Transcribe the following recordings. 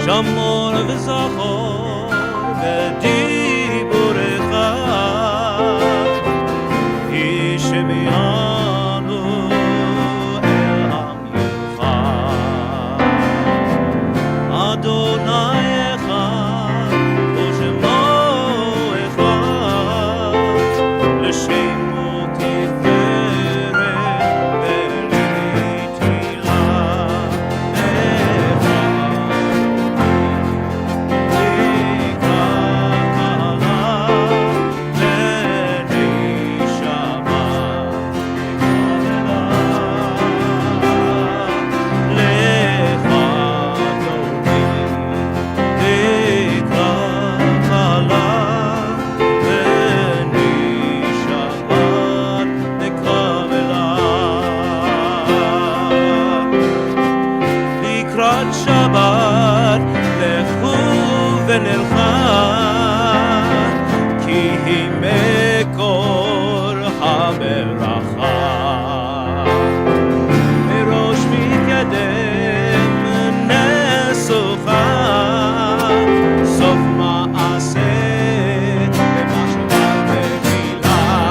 שמור וזכור בדיבורך ישמענו אל עמך אדוני אחד ושמו אחד לשמו תפארת ולתהילה שבת לכו ונלכה כי היא מקור הברכה מראש מתקדם נסוכה סוף מעשה במחשבה תחילה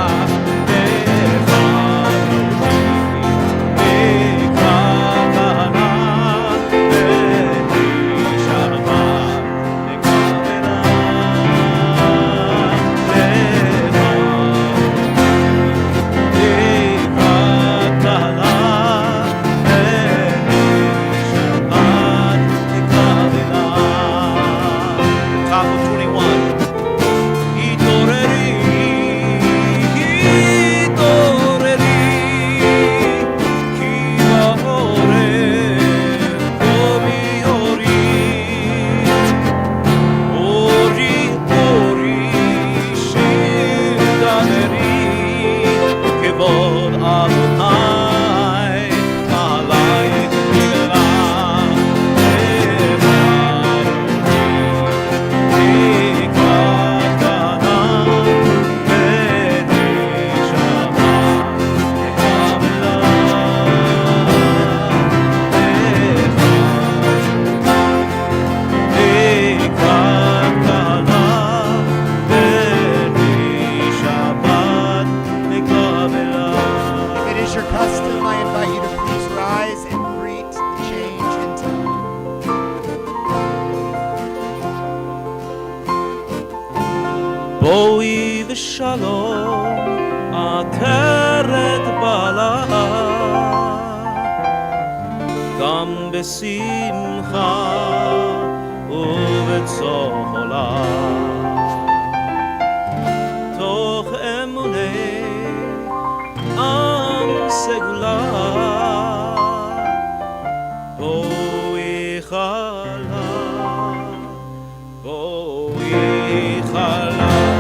בואי ושלום עטרת בעלה גם בשמחה ובצהלה תוך אמוני עם סגולה בואי חלה בואי חלה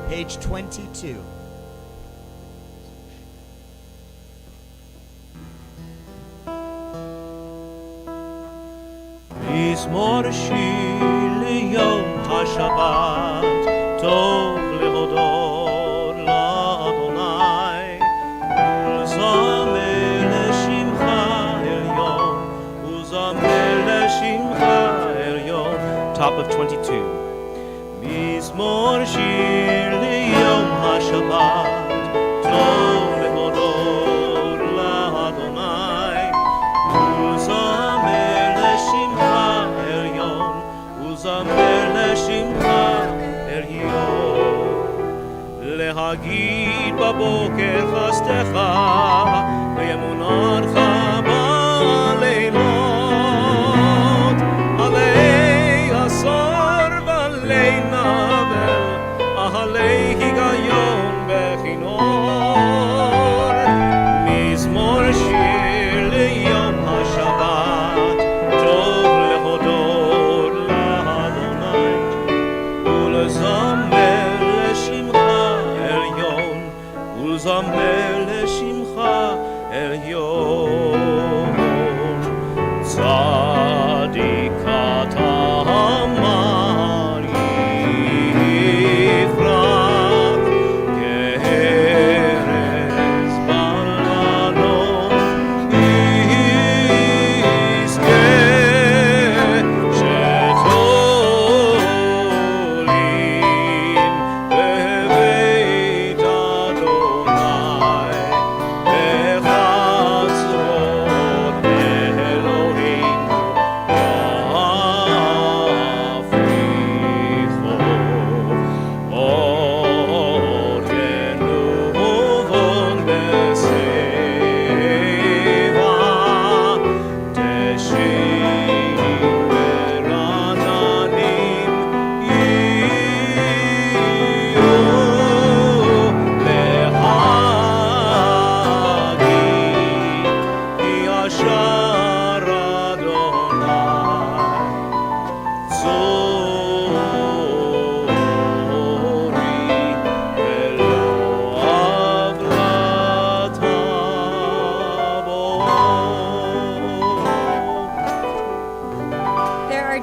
Page 22. מזמור שיר ליום השבת טוב להודות לאדוני ולזמר לשמך עליון ולזמר לשמך עליון top of 22 מזמור שיר ליום השבת טוב להודות לאדוני ולזמר לשמך עליון ולזמר לשמך עליון להגיד בבוקר חסדך ואמונתך בלילות עלי עשור ועלי נבל עלי היגיון בכינור מזמור שיר ליום השבת טוב להודות לאדוני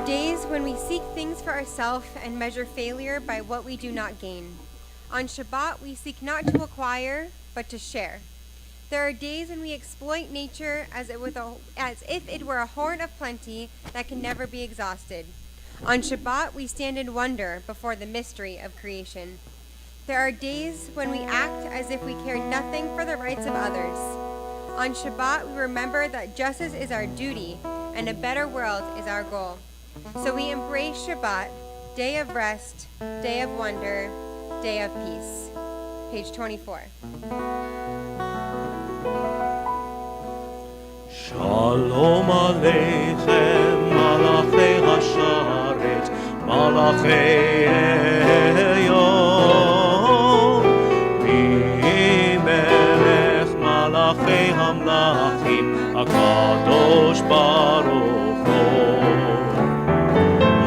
days when we seek things for ourselves and measure failure by what we do not gain. On Shabbat, we seek not to acquire, but to share. There are days when we exploit nature as if it were a horn of plenty that can never be exhausted. On Shabbat, we stand in wonder before the mystery of creation. There are days when we act as if we care nothing for the rights of others. On Shabbat, we remember that justice is our duty and a better world is our goal. So we embrace Shabbat, day of rest, day of wonder, day of peace. Page 24. Shalom Aleichem, Malachei Hasharet, Malachei Eyom, Melech Malachei Hamlachim, HaKadosh Baruch Hu.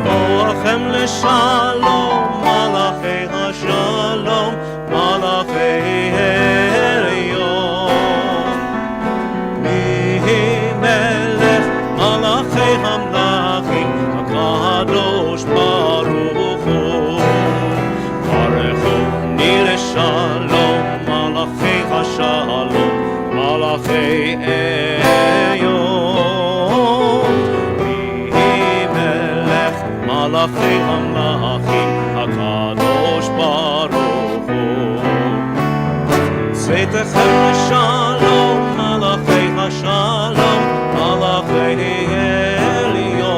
Vo'achem leShalom, Malachei Hashalom, Malachei Eyom, Melech Malachei Hamlachim, HaKadosh Baruch Hu. Barechuni leShalom, Malachei Hashalom, Malachei Eyom, Melech Malachei Hamlachim, HaKadosh Baruch Hu. Tzveitechem leShalom, Malachei Hashalom, Malachei Elyon,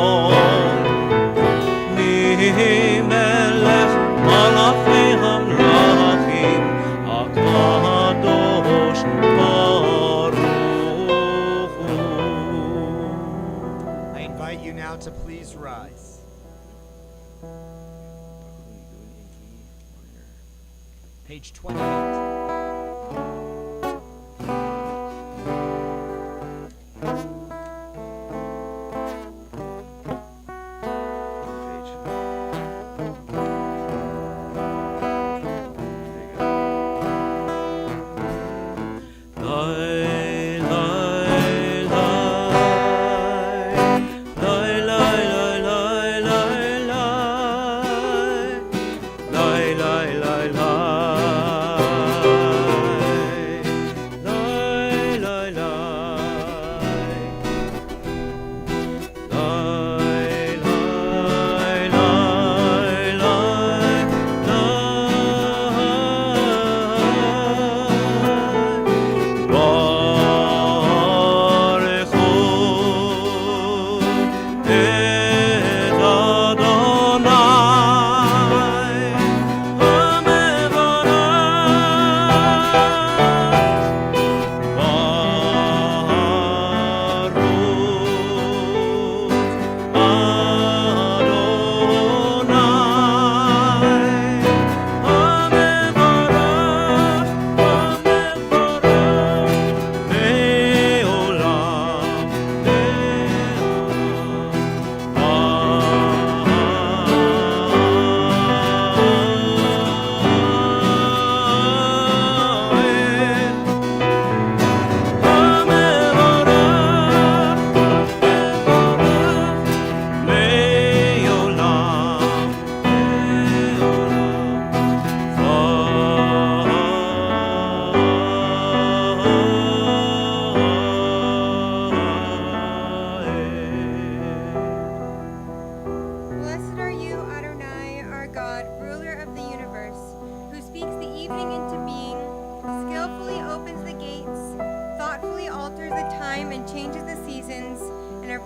Melech Malachei Hamlachim, HaKadosh Baruch Hu. I invite you now to please rise. Page 28.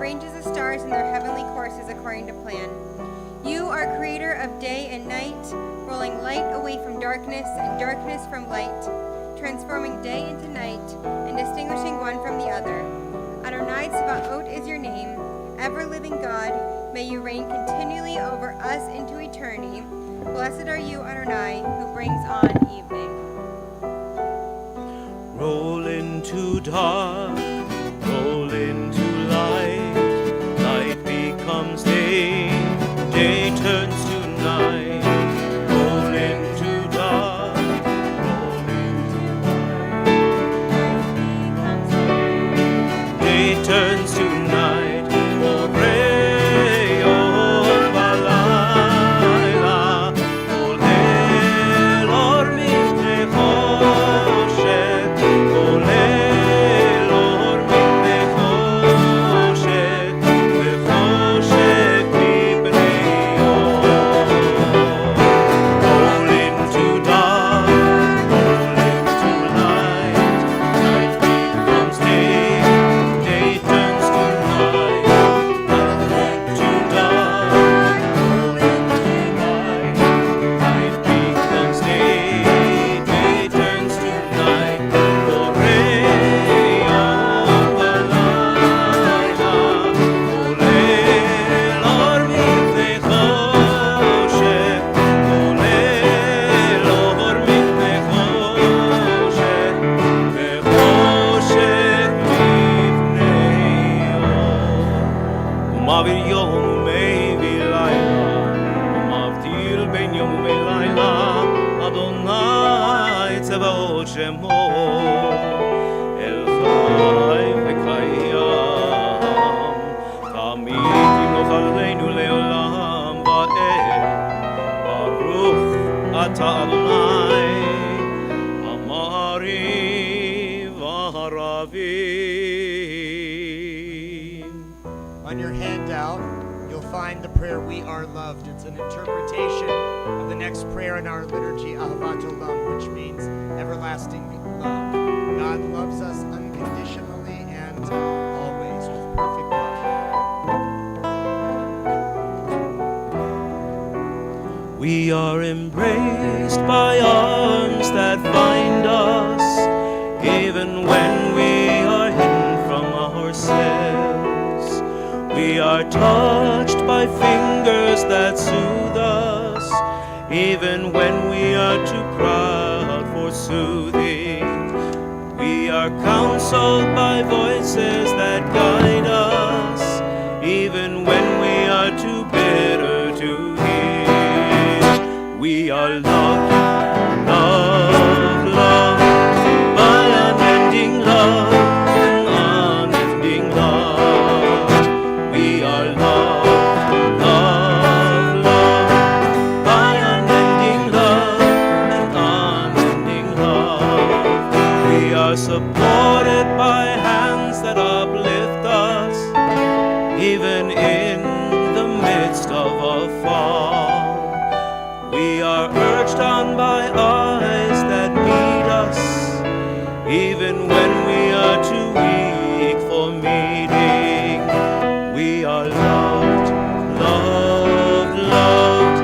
arranges the stars in their heavenly courses according to plan. You are creator of day and night, rolling light away from darkness and darkness from light, transforming day into night and distinguishing one from the other. Adonai Tzvaot is your name. Ever-living God, may you reign continually over us into eternity. Blessed are you, Adonai, who brings on evening. Roll into dark, roll into light. Light becomes day, day turns to night. Roll into dark, roll into light. Day turns to night. Oreo, שמו אל חי וקיים תמיד ימלוך עלינו לעולם ועד ברוך אתה אדוני המעריב והרבים. On your handout, you'll find the prayer, We Are Loved. It's an interpretation of the next prayer in our liturgy, Ahavat Olam, which means everlasting love. God loves us unconditionally and always with perfect love. We are embraced by arms that find us, even when we are hidden from ourselves. We are touched by fingers that soothe us, even when we are too proud for soothing. We are counseled by voices that guide us, even when we are too bitter to hear. We are loved, loved, loved by unending love and unending love. We are loved, loved, loved by unending love and unending love. We are supported by hands that uplift us, even in the midst of a fall. We are urged on by eyes that meet us, even when we are too weak for meeting. We are loved, loved, loved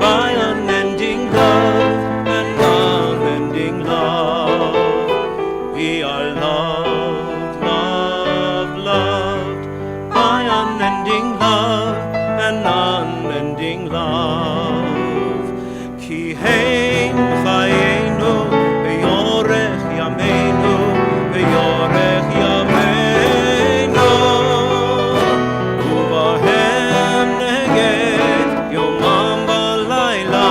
by unending love and unending love. We are loved, loved, loved by unending love and unending love. Ki hein chayenu veyorech yameinu veyorech yameinu uvahem neged yomam v'layla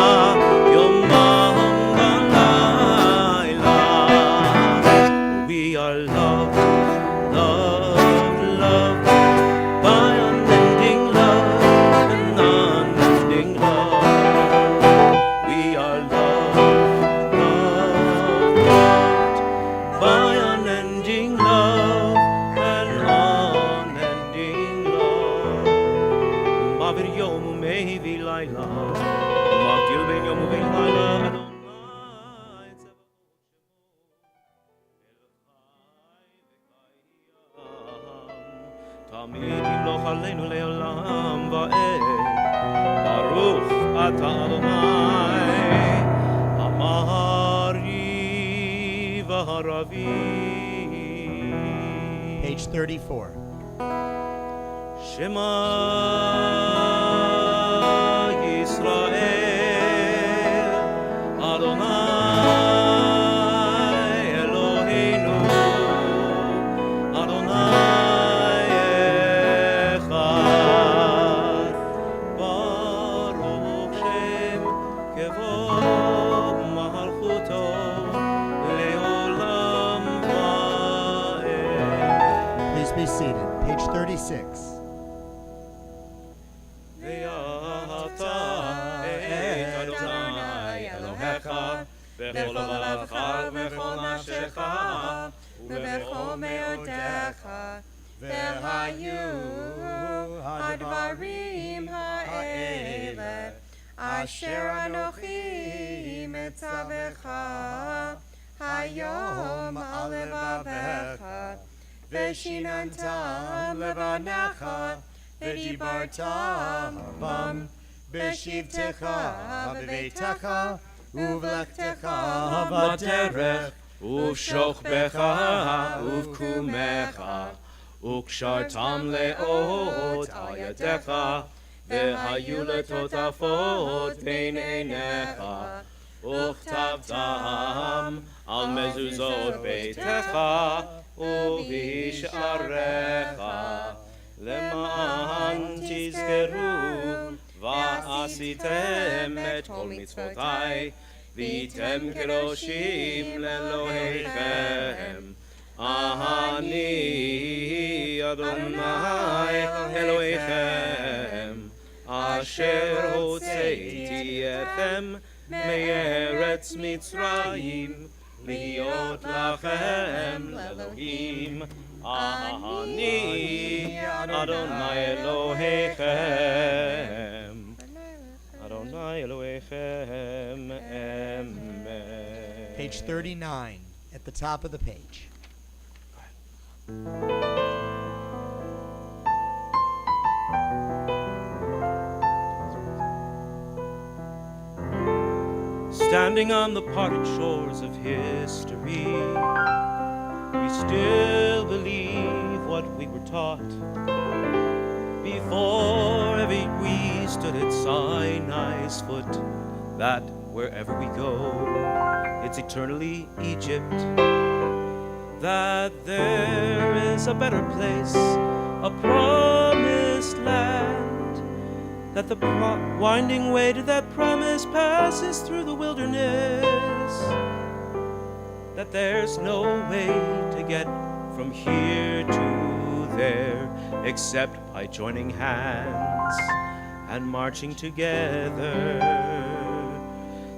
yomam v'layla. We are loved, loved, loved by unending love and unending love. We are loved, loved, loved by unending love and unending love. Umavir yom umevi layla, umavdil ben yom uvein layla, Adonai tzavot shemo. תמיד ימלוך עלינו לעולם ועד ברוך אתה אדוני המעריב והרבים. Page 34. שמע ישראל אדוני אלוהינו אדוני אחד ברוך שם כבוד מלכותו לעולם ועד. Please be seated. Page 36. ואהבת את אדוני אלוהיך בכל לבבך ובכל נפשך ובכל מאודיך, והיו הדברים האלה אשר אנוכי מצווך היום על לבביך, ושיננתם לבניך, ודיברת בם בשבתך בביתך ובלכתך בדרך ובשוכבך ובקומך וקשרתם לאות על ידיך והיו לטוטפות בין עיניך וכתבתם על מזוזות ביתך ובשעריך למען תזכרו ועשיתם את כל מצוותי V'tem kedoshim leElohechem. Ani Adonai Elohechem, Asher hotzeiti etchem me'eretz Mitzrayim, להיות לכם לאלוהים. אני אדוני אלוהיכם. אדוני אלוהיכם. Amen. Page 39, at the top of the page. Standing on the parted shores of history, we still believe what we were taught. Before every we stood at Sinai's foot, that wherever we go, it's eternally Egypt. That there is a better place, a promised land. That the winding way to that promise passes through the wilderness. That there's no way to get from here to there except by joining hands and marching together,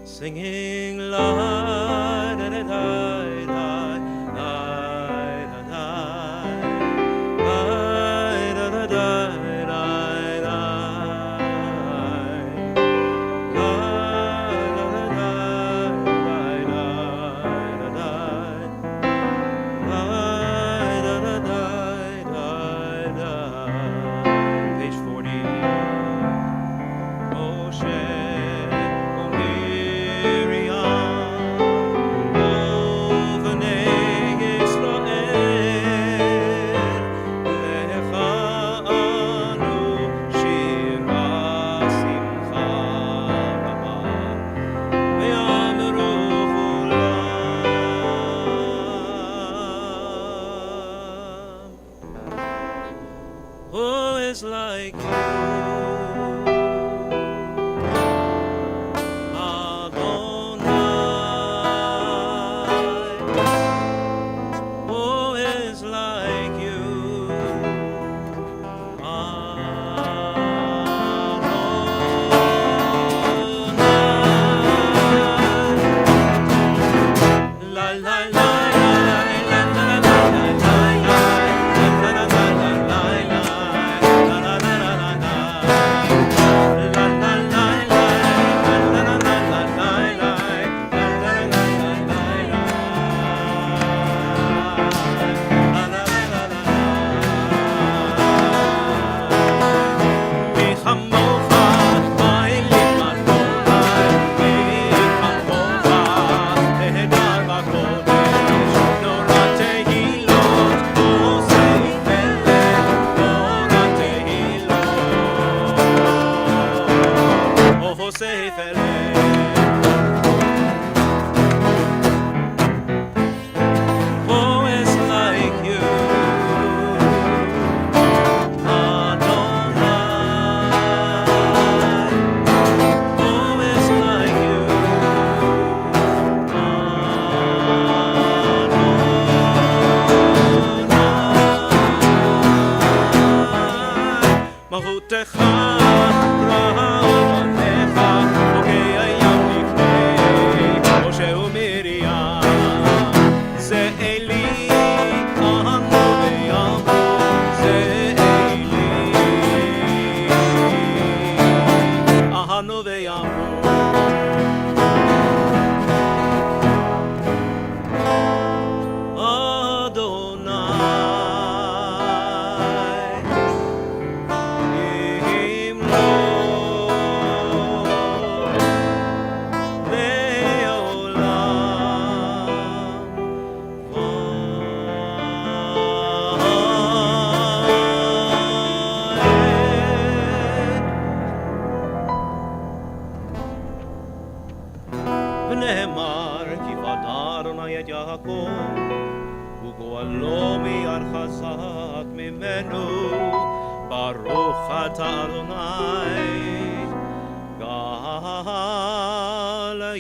singing la da da da da da da da da.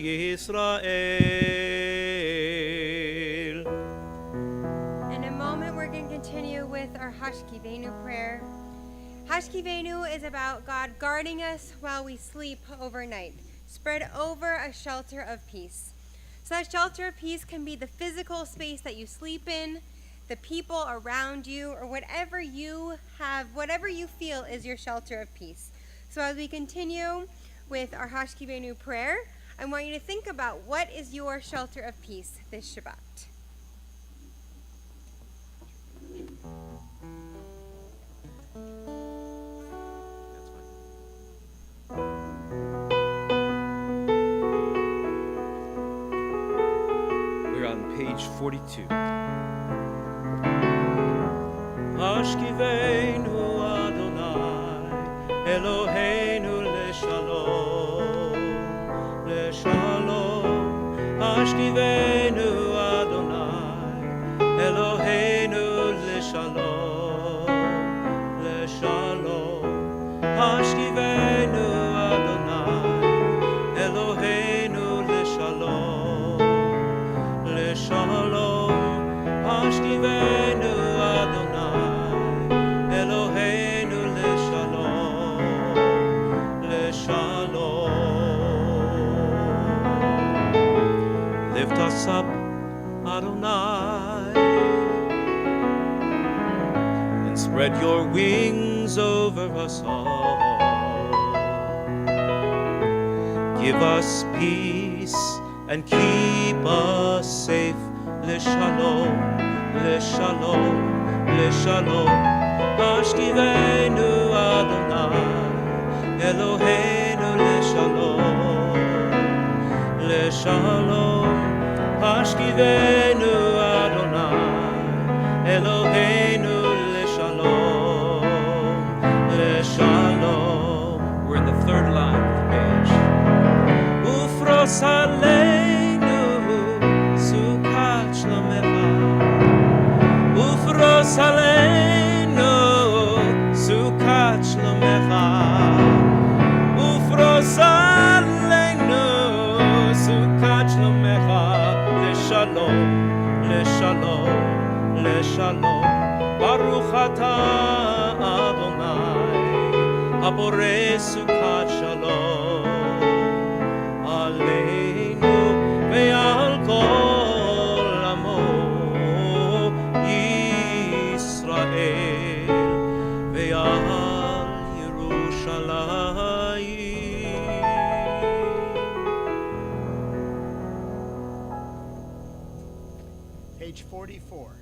Yisrael. In a moment, we're going to continue with our Hashkivenu prayer. Hashkivenu is about God guarding us while we sleep overnight, spread over a shelter of peace. So that shelter of peace can be the physical space that you sleep in, the people around you, or whatever you have, whatever you feel is your shelter of peace. So as we continue with our Hashkivenu prayer, I want you to think about what is your shelter of peace this Shabbat. We're on page 42. Hashkivenu Adonai, Eloheinu leshalom, leshalom. Hashkivenu Adonai, Eloheinu leshalom, leshalom. Hashkivenu Adonai, Eloheinu leshalom, leshalom. Hashkivenu Adonai, Eloheinu leshalom, leshalom. Lift us up, Adonai, and spread your wings over us all. Give us peace and keep us safe. Leshalom, leshalom, leshalom. Hashkivenu Adonai, Eloheinu leshalom, leshalom. Hashkivenu Adonai, Eloheinu leshalom, leshalom. We're in the third line of the page. Ufros aleinu sukat shlomecha. Ufros aleinu sukat shlomecha. Ufros aleinu sukat shlomecha. Leshalom, leshalom, leshalom. Baruch atah Adonai, haborei sukat shalom. Aleinu ve'al kol amo Yisrael ve'al Yerushalayim. Page 44.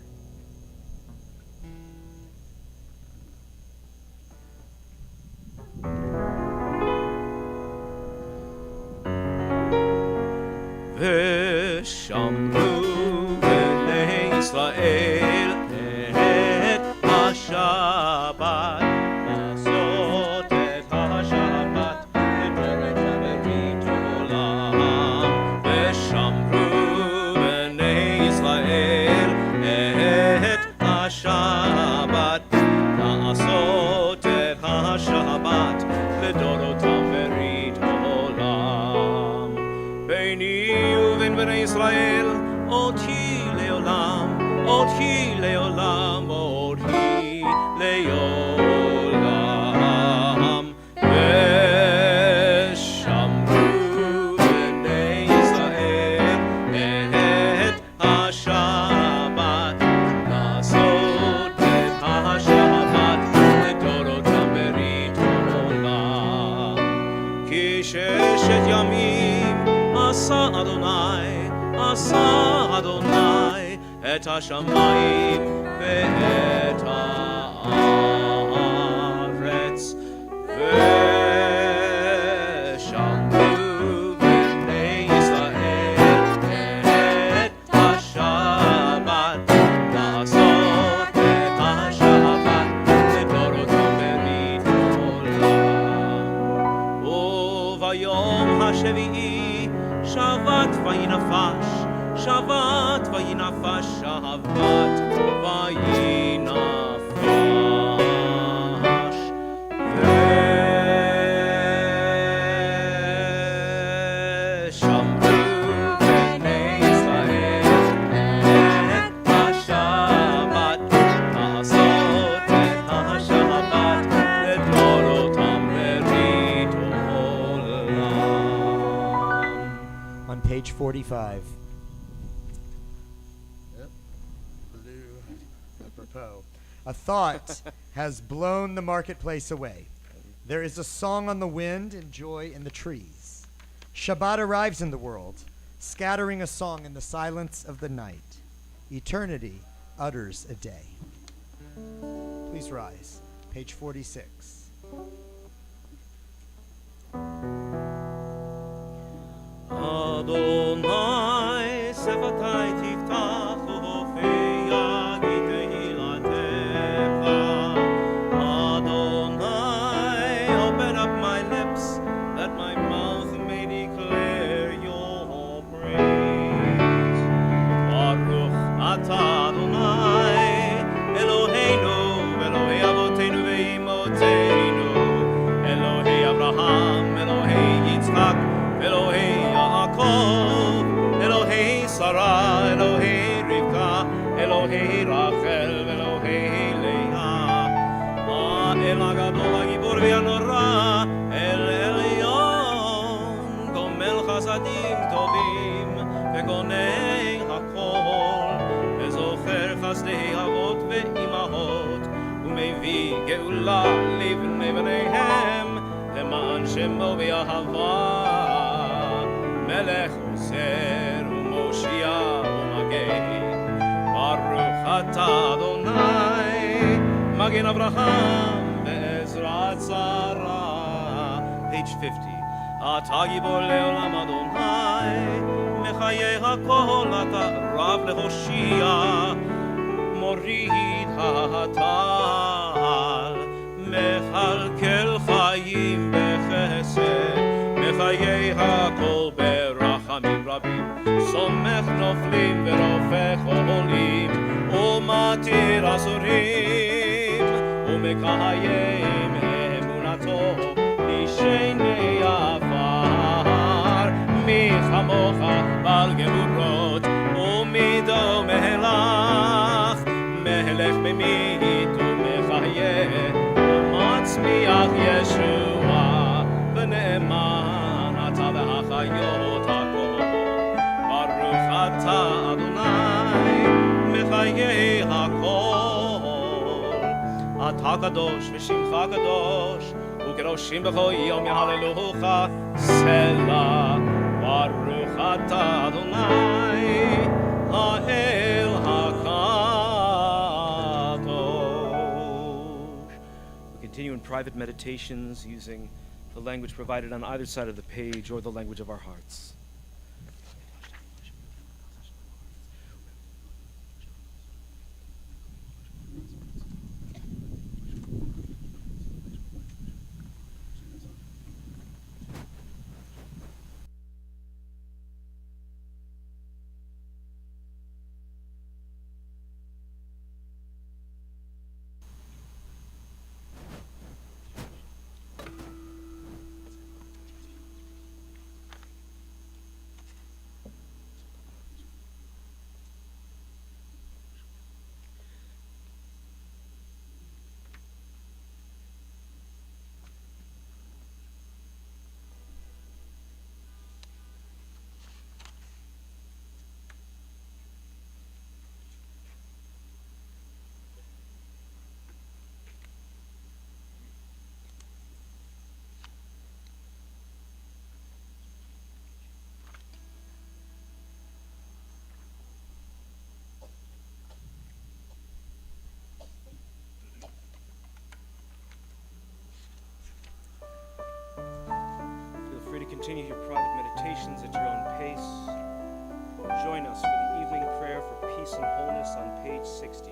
ושמרו בני ישראל את השבת, לעשות את השבת לדורות וברית עולם. ושמרו בני ישראל את השבת, לעשות את השבת לדורותם ברית עולם. ביני ובין בני ישראל עוד היא לעולם, עוד היא לעולם, עוד היא לעולם. ושמרו בני ישראל את השבת, לעשות את השבת לדורותם ברית עולם. כי ששת ימים עשה אדוני את השמיים ואת הארץ. ושמרו בני ישראל את השבת, לעשות את השבת לדורותם ברית עולם. וביום השביעי שבת וינפש, שבת וינפש, שבת וינפש. ושמרו page 45. Yep. Blue, apropos. A thought has blown the marketplace away. There is a song on the wind and joy in the trees. Shabbat arrives in the world, scattering a song in the silence of the night. Eternity utters a day. Please rise. Page 46. Adonai sevatai tiftach u'hofeya giteilatecha. Adonai, open up my lips, that my mouth may declare your praise. Baruch atah Adonai, Eloheinu, Elohei Avoteinu ve'imotzeinu, Elohei Abraham, Elohei Yitzchak, Elohei Yaakov, Elohei Sarah, Elohei Rivka, Elohei Rachel, Elohei Leah. El Hagadol HaGibor ve'Hanora, El Elyon, Gomel Chasadim Tovim, Vegonei HaKol, Vezocher Chasdei Avot ve'imahot, U'mevii Geula livnei bneihem, Leman Shemo ve'ahava. Melech Oser u'Moshia u'Magei. Baruch atah Adonai, Magen Avraham ve'Ezrat Sarah. Page 50. Atah gibor le'olam Adonai, Mechayei hakol atah Rav leHoshia. Morid ha'atal, Mechalkel chayim bechesed, Mechayei hakol ברחמים רבים, סומך נופלים ורופך עולים, ומתיר אסורים, ומקיים אמונתו, משני עפר, מי כמוך בעל גבורות, ומידו מהלך, מהלך ממית ומחיה, ומצמיח ישוע, ונאמן אתה והחיות הכל. ברוך אתה אדוני מחיי הכל. אתה קדוש ושמך קדוש, וקדושים בכל יום יהללוך סלה. ברוך אתה אדוני האל הקדוש. We continue in private meditations using the language provided on either side of the page or the language of our hearts. Continue your private meditations at your own pace. Join us for the evening prayer for peace and wholeness on page 60.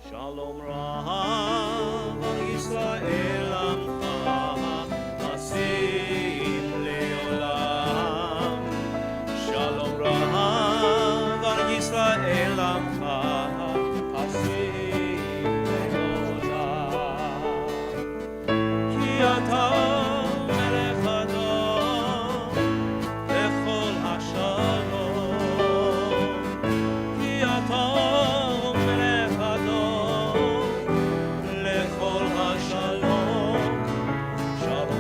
Shalom Rav al Yisrael Amcha Hasim Leolam. Shalom Rav al Yisrael Amcha Hasim Leolam. Ki atah Shalom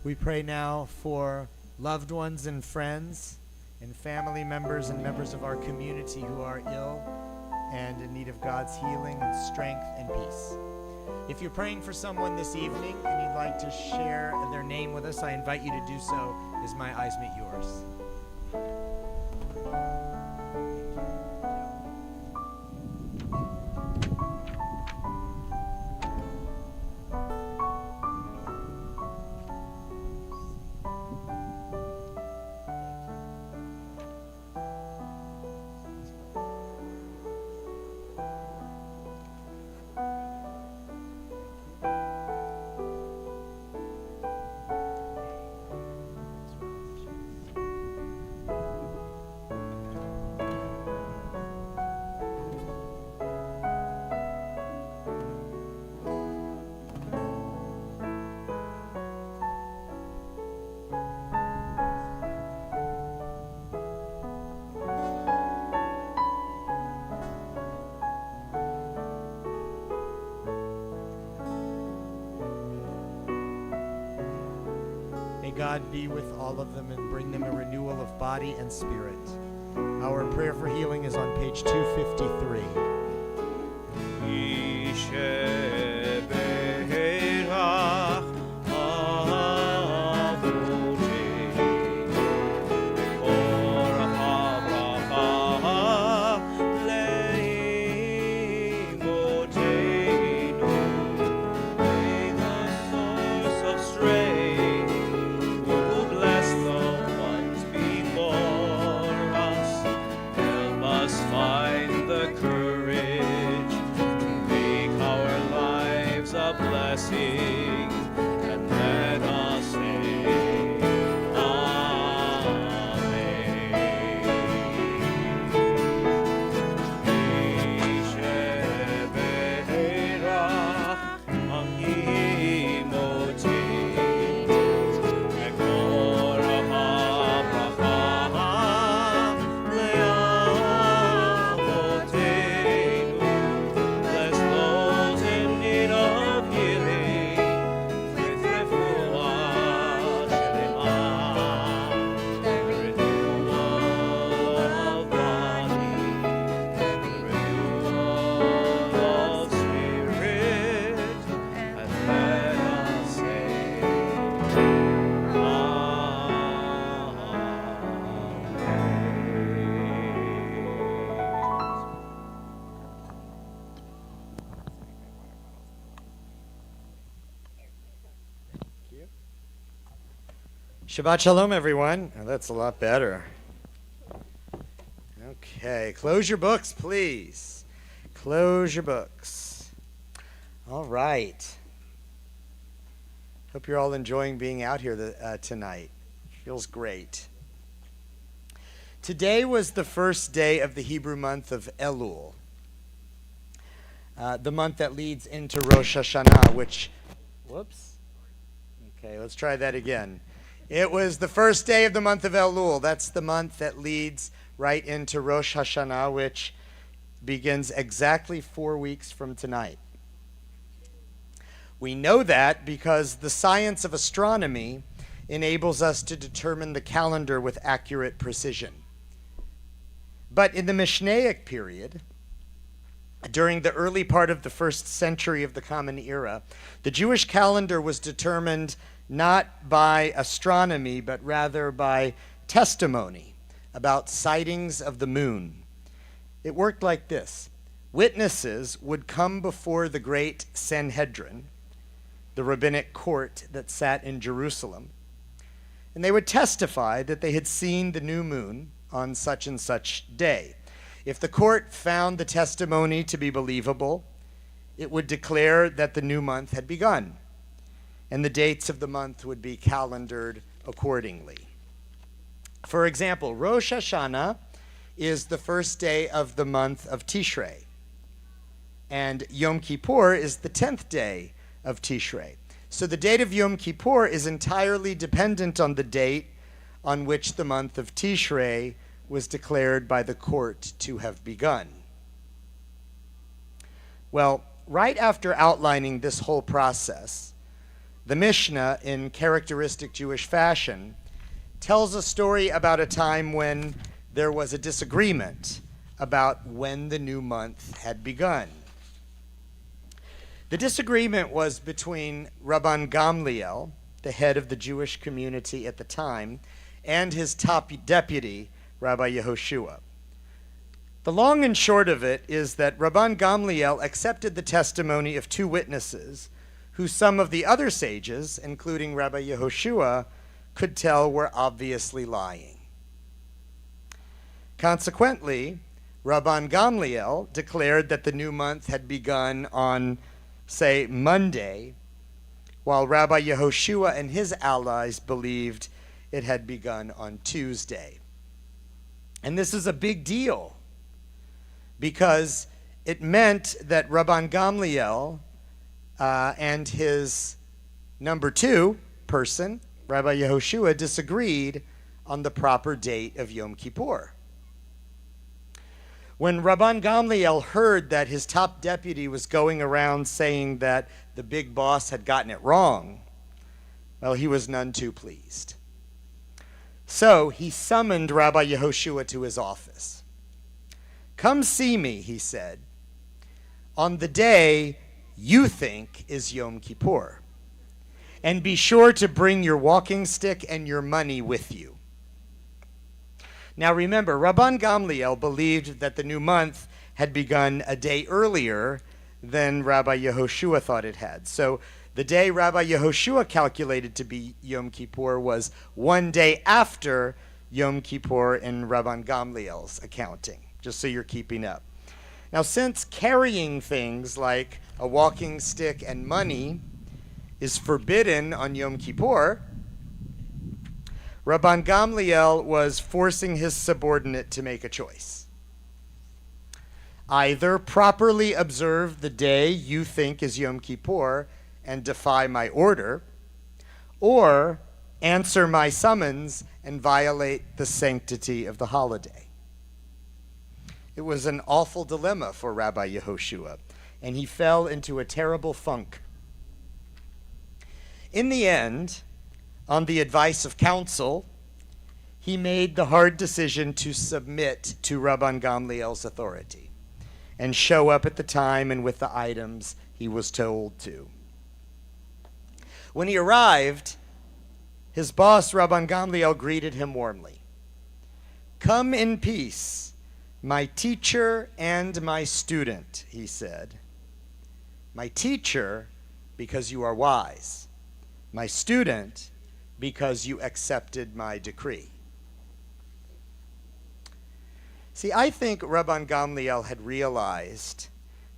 We pray now for loved ones and friends and family members and members of our community who are ill and in need of God's healing and strength and peace. If you're praying for someone this evening and you'd like to share their name with us, I invite you to do so as my eyes meet yours. God be with all of them and bring them a renewal of body and spirit. Our prayer for healing is on page 253. Shabbat Shalom, everyone. Oh, that's a lot better. Okay, close your books, please. Close your books. All right. Hope you're all enjoying being out here tonight. Feels great. Today was the first day of the Hebrew month of Elul, the month that leads into Rosh Hashanah, which, okay, let's try that again. It was the first day of the month of Elul. That's the month that leads right into Rosh Hashanah, which begins exactly 4 weeks from tonight. We know that because the science of astronomy enables us to determine the calendar with accurate precision. But in the Mishnaic period, during the early part of the 1st century of the Common Era, the Jewish calendar was determined not by astronomy, but rather by testimony about sightings of the moon. It worked like this. Witnesses would come before the great Sanhedrin, the rabbinic court that sat in Jerusalem, and they would testify that they had seen the new moon on such and such day. If the court found the testimony to be believable, it would declare that the new month had begun, and the dates of the month would be calendared accordingly. For example, Rosh Hashanah is the first day of the month of Tishrei, and Yom Kippur is the 10th day of Tishrei. So the date of Yom Kippur is entirely dependent on the date on which the month of Tishrei was declared by the court to have begun. Well, right after outlining this whole process, The Mishnah, in characteristic Jewish fashion, tells a story about a time when there was a disagreement about when the new month had begun. The disagreement was between Rabban Gamliel, the head of the Jewish community at the time, and his top deputy, Rabbi Yehoshua. The long and short of it is that Rabban Gamliel accepted the testimony of two witnesses who some of the other sages, including Rabbi Yehoshua, could tell were obviously lying. Consequently, Rabban Gamliel declared that the new month had begun on, say, Monday, while Rabbi Yehoshua and his allies believed it had begun on Tuesday. And this is a big deal because it meant that Rabban Gamliel and his number two person, Rabbi Yehoshua, disagreed on the proper date of Yom Kippur. When Rabban Gamliel heard that his top deputy was going around saying that the big boss had gotten it wrong, well, he was none too pleased. So he summoned Rabbi Yehoshua to his office. "Come see me," he said, "on the day you think is Yom Kippur. And be sure to bring your walking stick and your money with you." Now remember, Rabban Gamliel believed that the new month had begun a day earlier than Rabbi Yehoshua thought it had. So the day Rabbi Yehoshua calculated to be Yom Kippur was one day after Yom Kippur in Rabban Gamliel's accounting, just so you're keeping up. Now, since carrying things like a walking stick and money is forbidden on Yom Kippur, Rabban Gamliel was forcing his subordinate to make a choice. Either properly observe the day you think is Yom Kippur and defy my order, or answer my summons and violate the sanctity of the holiday. It was an awful dilemma for Rabbi Yehoshua, and he fell into a terrible funk. In the end, on the advice of counsel, he made the hard decision to submit to Rabban Gamliel's authority and show up at the time and with the items he was told to. When he arrived, his boss, Rabban Gamliel, greeted him warmly. "Come in peace, my teacher and my student," he said. "My teacher, because you are wise. My student, because you accepted my decree." See, I think Rabban Gamliel had realized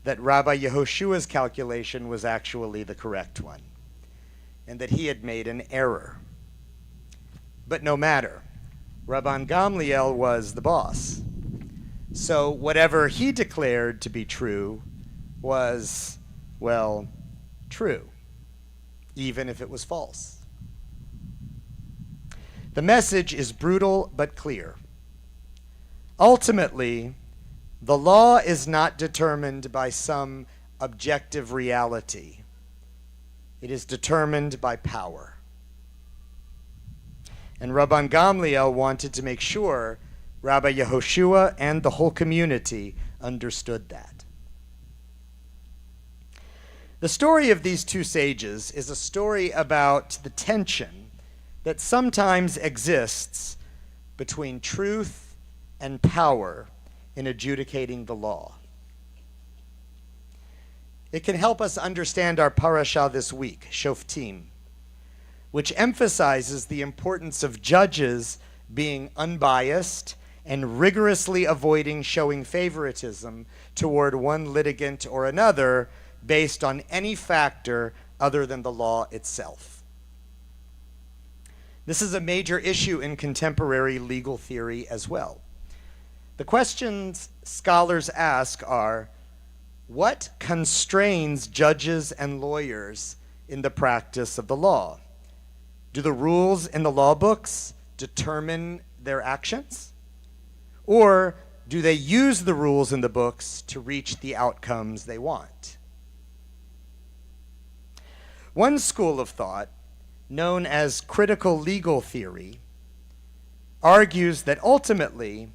that Rabbi Yehoshua's calculation was actually the correct one, and that he had made an error. But no matter, Rabban Gamliel was the boss. So whatever he declared to be true was, well, true, even if it was false. The message is brutal but clear. Ultimately, the law is not determined by some objective reality. It is determined by power. And Rabban Gamliel wanted to make sure Rabbi Yehoshua and the whole community understood that. The story of these two sages is a story about the tension that sometimes exists between truth and power in adjudicating the law. It can help us understand our parasha this week, Shoftim, which emphasizes the importance of judges being unbiased and rigorously avoiding showing favoritism toward one litigant or another based on any factor other than the law itself. This is a major issue in contemporary legal theory as well. The questions scholars ask are, what constrains judges and lawyers in the practice of the law? Do the rules in the law books determine their actions? Or do they use the rules in the books to reach the outcomes they want? One school of thought, known as critical legal theory, argues that ultimately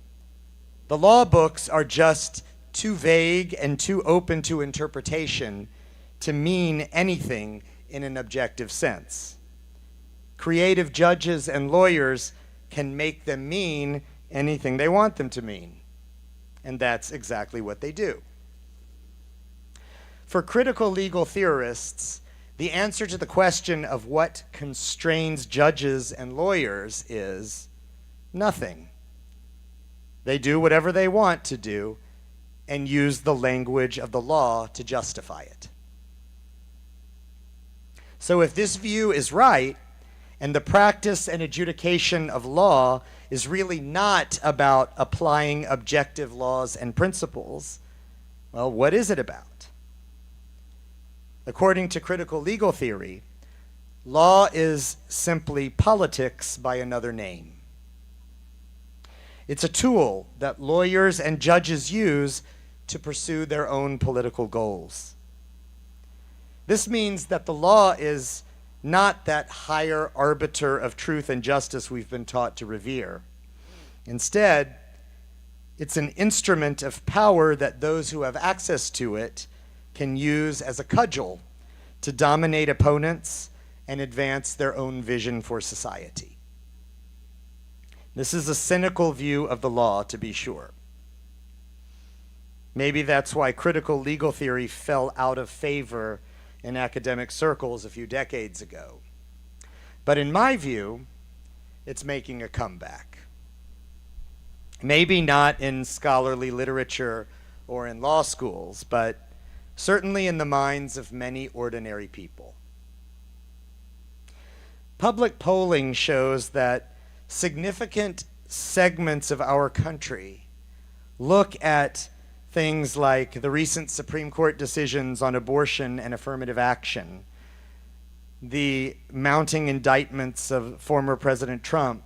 the law books are just too vague and too open to interpretation to mean anything in an objective sense. Creative judges and lawyers can make them mean anything they want them to mean, and that's exactly what they do. For critical legal theorists, the answer to the question of what constrains judges and lawyers is nothing. They do whatever they want to do and use the language of the law to justify it. So if this view is right, and the practice and adjudication of law is really not about applying objective laws and principles, well, what is it about? According to critical legal theory, law is simply politics by another name. It's a tool that lawyers and judges use to pursue their own political goals. This means that the law is not that higher arbiter of truth and justice we've been taught to revere. Instead, it's an instrument of power that those who have access to it can use as a cudgel to dominate opponents and advance their own vision for society. This is a cynical view of the law, to be sure. Maybe that's why critical legal theory fell out of favor in academic circles a few decades ago. But in my view, it's making a comeback. Maybe not in scholarly literature or in law schools, but certainly in the minds of many ordinary people. Public polling shows that significant segments of our country look at things like the recent Supreme Court decisions on abortion and affirmative action, the mounting indictments of former President Trump,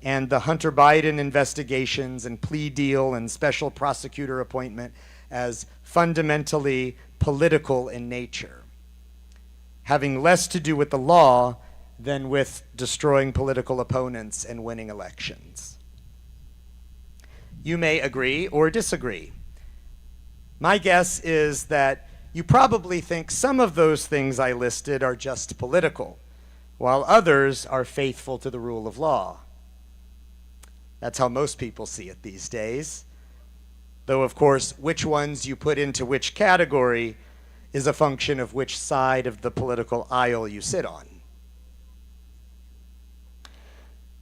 and the Hunter Biden investigations and plea deal and special prosecutor appointment as fundamentally political in nature, having less to do with the law than with destroying political opponents and winning elections. You may agree or disagree. My guess is that you probably think some of those things I listed are just political, while others are faithful to the rule of law. That's how most people see it these days. Though, of course, which ones you put into which category is a function of which side of the political aisle you sit on.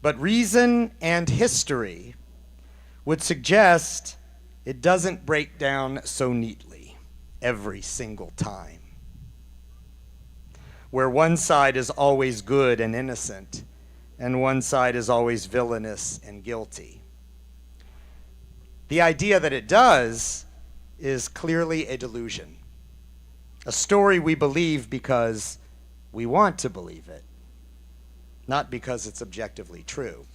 But reason and history would suggest it doesn't break down so neatly every single time, where one side is always good and innocent, and one side is always villainous and guilty. The idea that it does is clearly a delusion, a story we believe because we want to believe it, not because it's objectively true.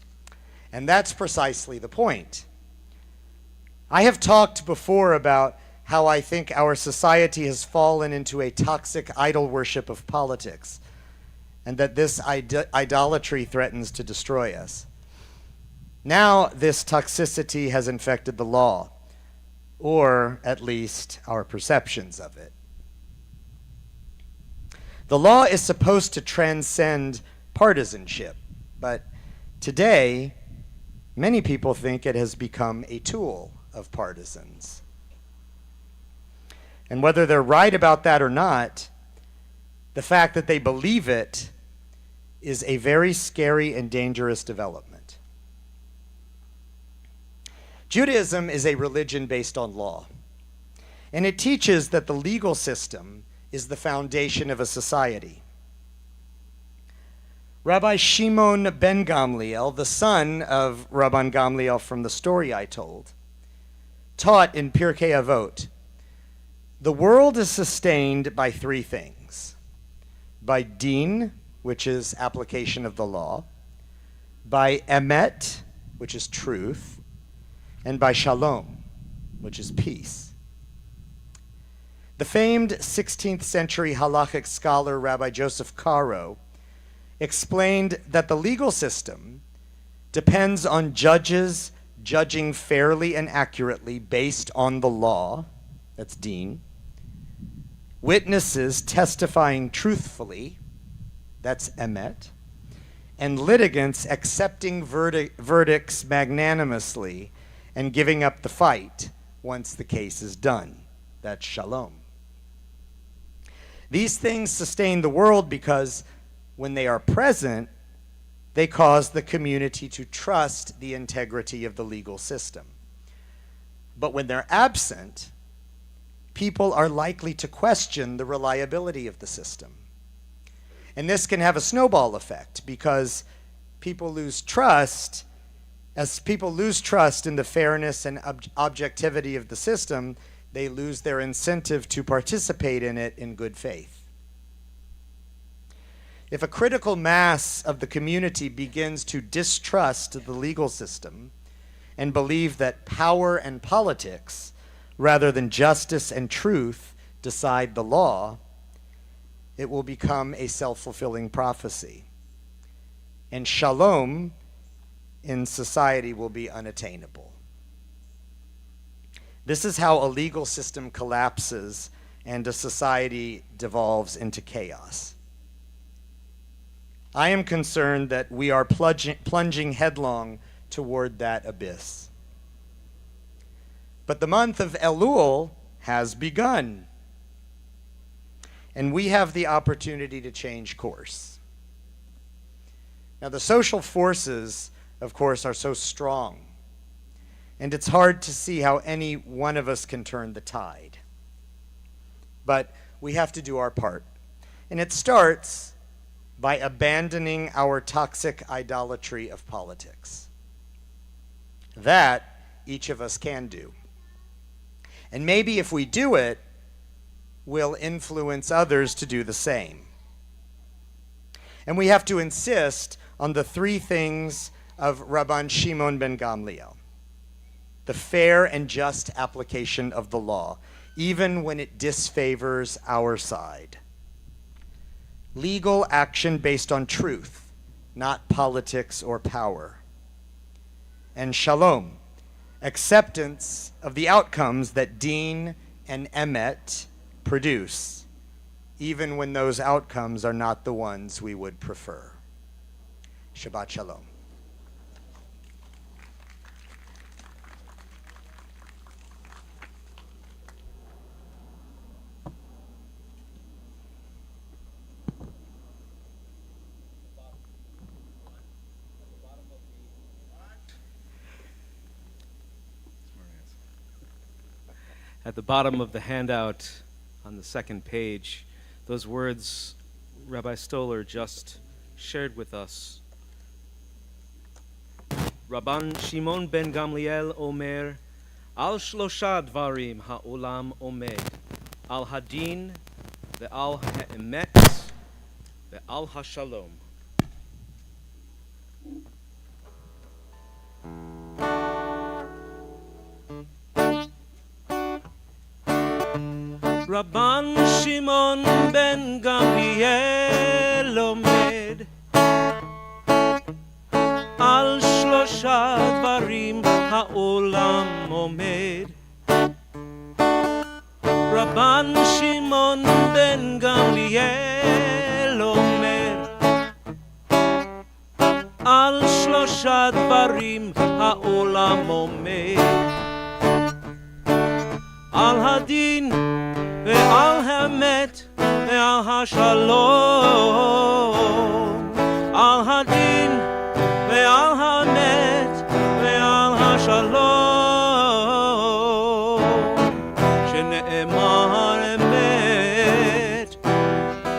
And that's precisely the point. I have talked before about how I think our society has fallen into a toxic idol worship of politics, and that this idolatry threatens to destroy us. Now this toxicity has infected the law, or at least our perceptions of it. The law is supposed to transcend partisanship, but today, many people think it has become a tool of partisans. And whether they're right about that or not, the fact that they believe it is a very scary and dangerous development. Judaism is a religion based on law, and it teaches that the legal system is the foundation of a society. Rabbi Shimon ben Gamliel, the son of Rabban Gamliel from the story I told, taught in Pirkei Avot, the world is sustained by three things: by din, which is application of the law, by emet, which is truth, and by shalom, which is peace. The famed 16th century halachic scholar Rabbi Joseph Caro explained that the legal system depends on judges judging fairly and accurately based on the law, that's din, witnesses testifying truthfully, that's emet, and litigants accepting verdicts magnanimously and giving up the fight once the case is done, that's shalom. These things sustain the world because when they are present, they cause the community to trust the integrity of the legal system. But when they're absent, people are likely to question the reliability of the system. And this can have a snowball effect because people lose trust. As people lose trust in the fairness and objectivity of the system, they lose their incentive to participate in it in good faith. If a critical mass of the community begins to distrust the legal system and believe that power and politics, rather than justice and truth, decide the law, it will become a self-fulfilling prophecy. And shalom in society will be unattainable. This is how a legal system collapses and a society devolves into chaos. I am concerned that we are plunging headlong toward that abyss. But the month of Elul has begun, and we have the opportunity to change course. Now, the social forces, of course, are so strong, and it's hard to see how any one of us can turn the tide. But we have to do our part, and it starts by abandoning our toxic idolatry of politics. That each of us can do. And maybe if we do it, we'll influence others to do the same. And we have to insist on the three things of Rabban Shimon ben Gamliel: the fair and just application of the law, even when it disfavors our side. Legal action based on truth, not politics or power. And shalom, acceptance of the outcomes that din and emet produce, even when those outcomes are not the ones we would prefer. Shabbat shalom. At the bottom of the handout on the second page, those words Rabbi Stoller just shared with us. Rabban Shimon ben Gamliel omer, al shlosha dvarim ha'olam omed, al hadin ve'al ha'emet ve'al ha'shalom. Rabban Shimon ben Gamliel omed al shlosha dvarim ha'olam omed. Rabban Shimon ben Gamliel omed al shlosha dvarim ha'olam omed, al hadin ve'al ha'emet ve'al ha'shalom, al hadin ve'al ha'emet ve'al ha'shalom, shene'emar emet,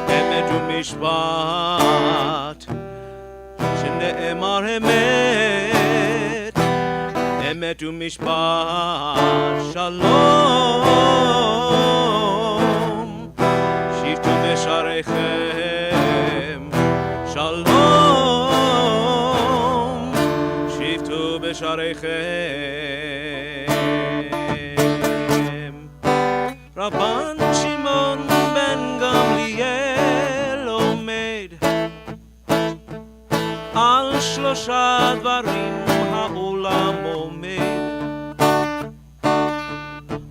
emet u'mishpat, shene'emar emet, emet u'mishpat, shalom, shivtu b'sharechem, shalom, shivtu b'sharechem. Rabban שלושה דברים העולם עומד,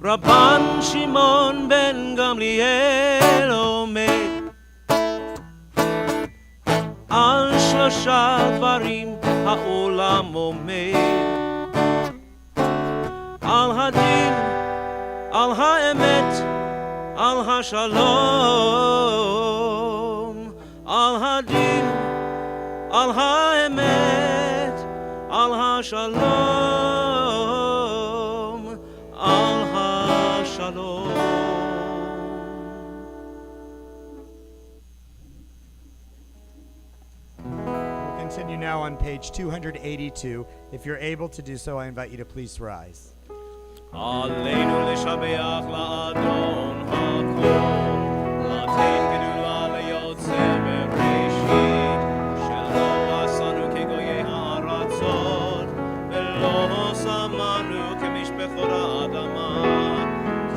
רבן שמעון בן גמליאל עומד, על שלושה דברים העולם עומד, על הדין, על האמת, על השלום, על הדין, על האמת, על השלום, על השלום. We'll continue now on page 282. If you're able to do so, I invite you to please rise. עלינו לשבח לאדון הכל, לתת גדולה ליוצר בראשית, שלא עשנו כגויי הארצות, ולא שמנו כמשפחות האדמה,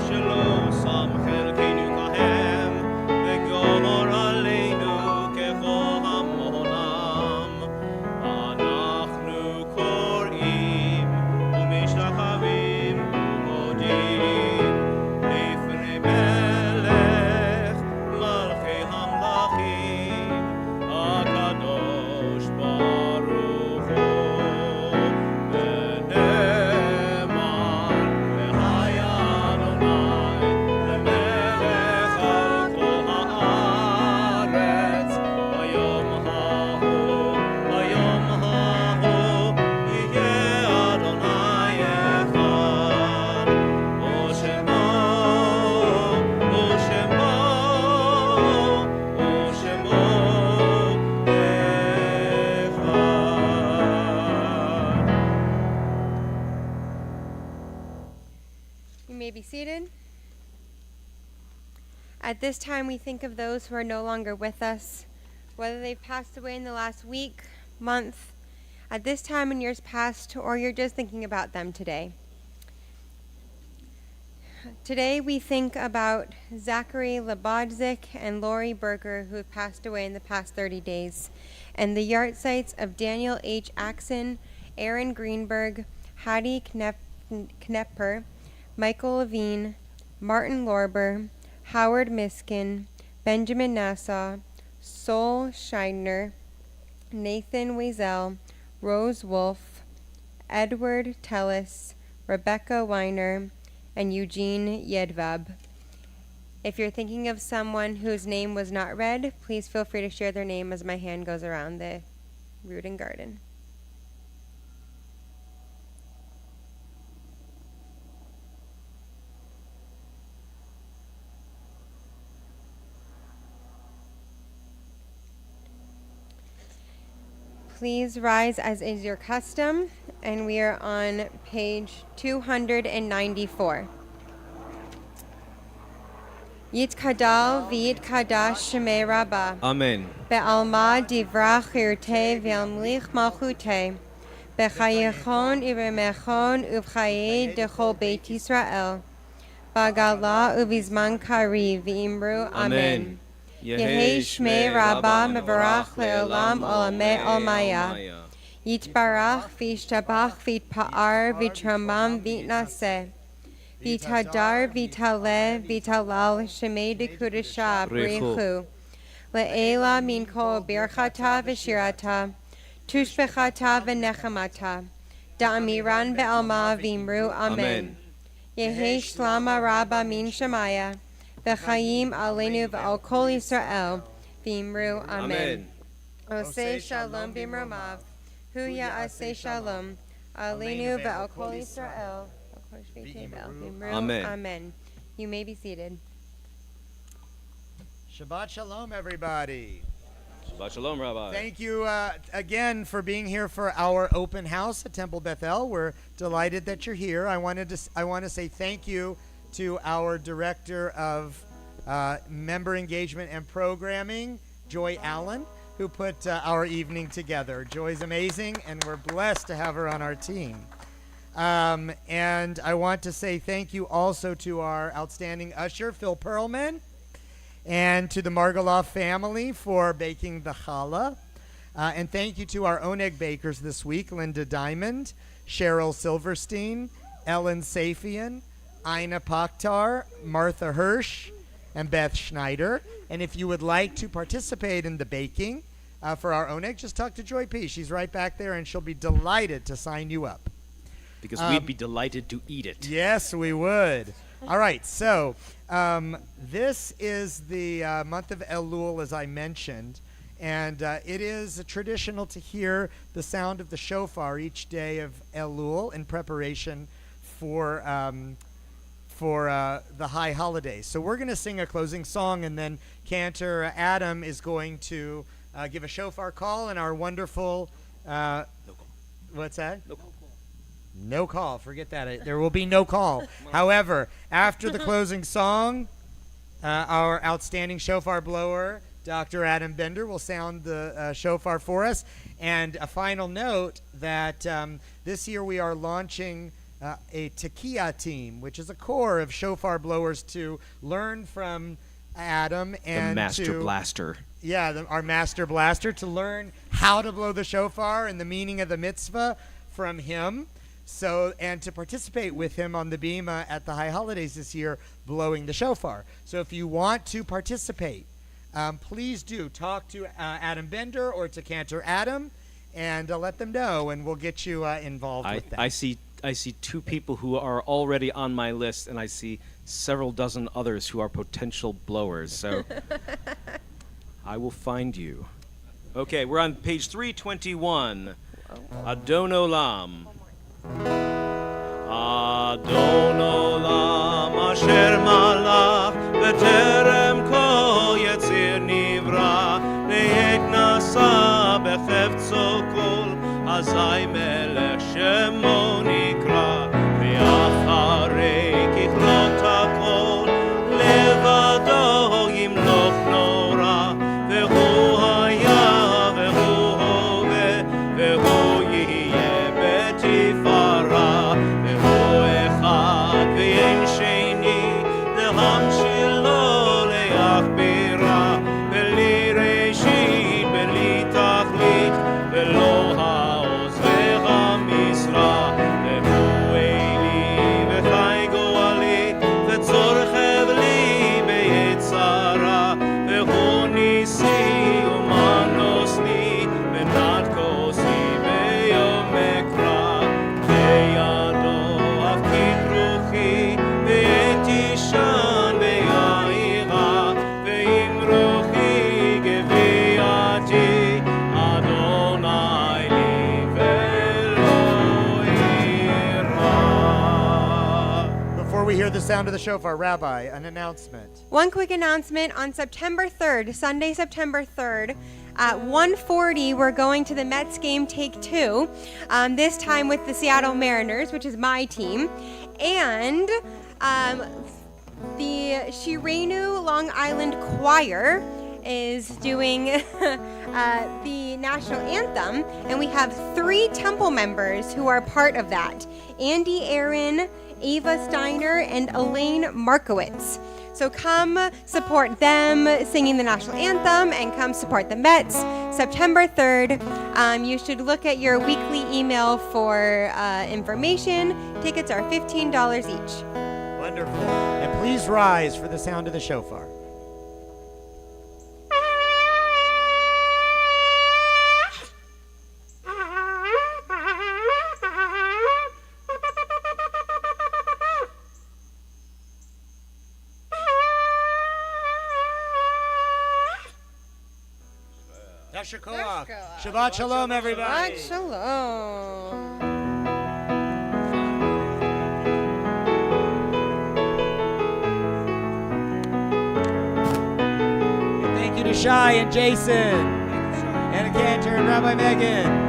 שלא שם חלקנו כהם, וגמור עלינו ככל המעולם. אנחנו קוראים ומשתחווים לפני מלך מלכי המלכים, הקדוש ברוך הוא, ונאמר והיה אדוני למלך על כל הארץ, ביום ההוא יהיה אדוני אחד, ושמו You may be seated. At this time, we think of those who are no longer with us, whether they've passed away in the last week, month, at this time in years past, or you're just thinking about them today. Today, we think about Zachary Labodzik and Lori Berger, who have passed away in the past 30 days, and the yard sites of Daniel H. Axon, Aaron Greenberg, Hattie Knepper, Michael Levine, Martin Lorber, Howard Miskin, Benjamin Nassau, Sol Scheidner, Nathan Wiesel, Rose Wolf, Edward Tellis, Rebecca Weiner, and Eugene Yedvab. If you're thinking of someone whose name was not read, please feel free to share their name as my hand goes around the root and garden. Please rise as is your custom, and we are on page 294. Yitkadal v'yitkadash shemei Rabbah. Amen. Be'alma divra chirte ve'amlich malchute. B'chayichon uv'mechon uv'chaye dechol Beit Yisrael. B'gala uv'izman kari v'imru amen. Yehi Shmei Rabbah mevarach le'olam olamei olmaya. Yitbarach v'yishtabach v'yitpa'ar v'yitramam v'yitnaseh. V'yitadar v'yitaleh v'yitalal shemei dekudesha b'richu. Le'ela min kol birchata v'shirata. Tushbechata v'nechamata. Da'amiran be'alma v'imru amen. Yehi Shlama Rabbah min Shemaya. V'chaim aleinu v'al kol Yisrael, v'imru amen. Oseh shalom b'mromav, hu ya'aseh shalom, aleinu v'al kol Yisrael, v'imru amen. You may be seated. Shabbat shalom, everybody. Shabbat shalom, Rabbi. Thank you again for being here for our open house at Temple Beth-El. We're delighted that you're here. I want to say thank you to our Director of Member Engagement and Programming, Joy Allen, who put our evening together. Joy's amazing, and we're blessed to have her on our team. And I want to say thank you also to our outstanding usher, Phil Perlman, and to the Margoloff family for baking the challah. And thank you to our Oneg bakers this week, Linda Diamond, Cheryl Silverstein, Ellen Safian, Ina Pakhtar, Martha Hirsch, and Beth Schneider. And if you would like to participate in the baking for our Oneg, just talk to Joy P. She's right back there, and she'll be delighted to sign you up. Because we'd be delighted to eat it. Yes, we would. All right, so this is the month of Elul, as I mentioned, and it is traditional to hear the sound of the shofar each day of Elul in preparation for the high holidays. So we're going to sing a closing song, and then Cantor Adam is going to give a shofar call, and our wonderful what's that? No call. No call. Forget that. There will be no call. However, after the closing song, our outstanding shofar blower, Dr. Adam Bender, will sound the shofar for us. And a final note that this year we are launching a Tekiah team, which is a corps of shofar blowers to learn from Adam and the master blaster. Yeah, our master blaster, to learn how to blow the shofar and the meaning of the mitzvah from him. So, and to participate with him on the Bima at the High Holidays this year, blowing the shofar. So if you want to participate, please do talk to Adam Bender or to Cantor Adam, and let them know, and we'll get you involved with that. I see 2 people who are already on my list, and I see several dozen others who are potential blowers. So I will find you. Okay, we're on page 321. Adon Olam. Adon Olam asher malach b'terem kol yetzir nivra le'et nasa b'chefzo kol azai melech shemo nikra ve'acharei kichlot hakol levado yimloch nora ve'hu haya ve'hu hove ve'hu yihye betifara ve'hu echad ve'en sheni lehamshil lo le'achbira ve'li reshit ve'li tachlit ve'lo ha'oz ve'hamisra ve'hu eli ve'chai go'ali ve'tzorchev li be'yetzara ve'hu nisi umanos li ve'nat kosi be'yom ekra ve'yado avkit ruchi ve'tishan ve'ya'ira ve'im ruchi gevi'ati Adonai li ve'lo ira. Before we hear the sound of the shofar, Rabbi, an announcement. One quick announcement: on September 3rd, Sunday, September 3rd, at 1:40, we're going to the Mets game, Take 2, this time with the Seattle Mariners, which is my team, and the Shirenu Long Island Choir is doing the national anthem, and we have 3 temple members who are part of that: Andy Aaron, Ava Steiner, and Elaine Markowitz. So come support them singing the national anthem, and come support the Mets September 3rd. You should look at your weekly email for information. Tickets are $15 each. Wonderful. And please rise for the sound of the shofar. Yasher Koach. Shabbat Shalom, everybody. Shabbat Shalom. Thank you to Shai and Jason, and Cantor and Rabbi Megan.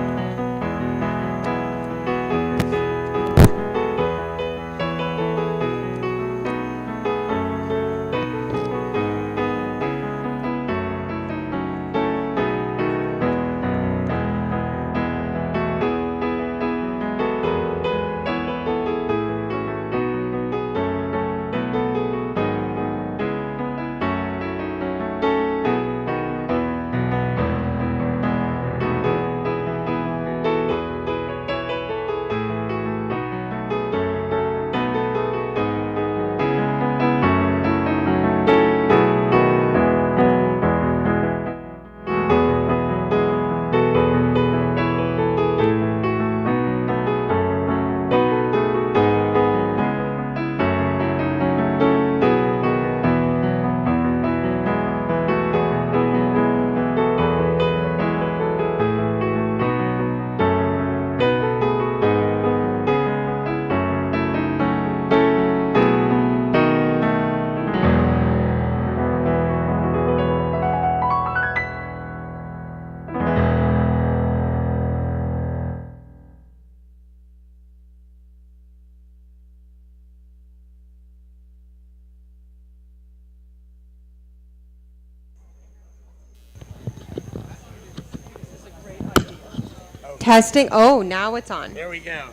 Testing. Oh, now it's on. There we go.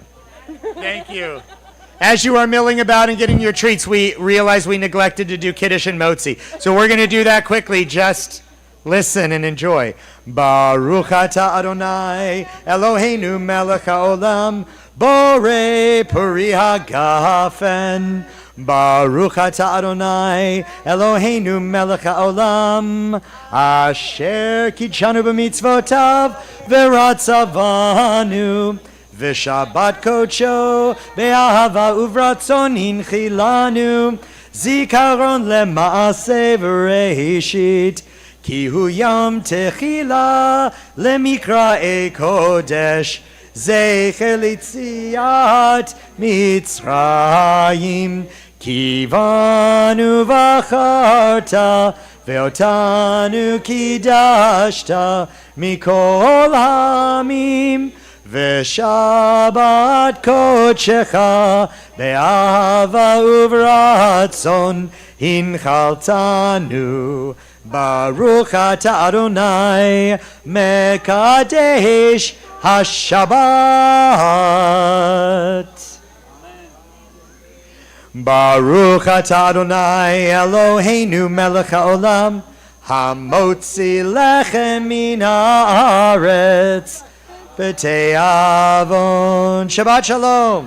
Thank you. As you are milling about and getting your treats, we realize we neglected to do Kiddush and Motzi. So we're going to do that quickly. Just listen and enjoy. Baruch atah Adonai, Eloheinu melech haolam, borei puri hagafen. Baruch atah Adonai, Eloheinu melech haolam, asher kitshanu b'mitzvotav, v'ratzavanu. V'shabbat kodsho, be'ahava uvratzon hinchilanu, zikaron lema'aseh v'reishit, ki hu yom techila lemikra'e kodesh, zecher litziat Mitzrayim, kivanu v'acharta, ve'otanu kidashta, mikol hamim, V'shabbat kodshecha be'ahava uvratzon hinchaltanu. Baruch atah Adonai mekadesh hashabbat. Baruch atah Adonai Eloheinu melech haolam, hamotzi lechem min haaretz. B'tei avon. Shabbat shalom.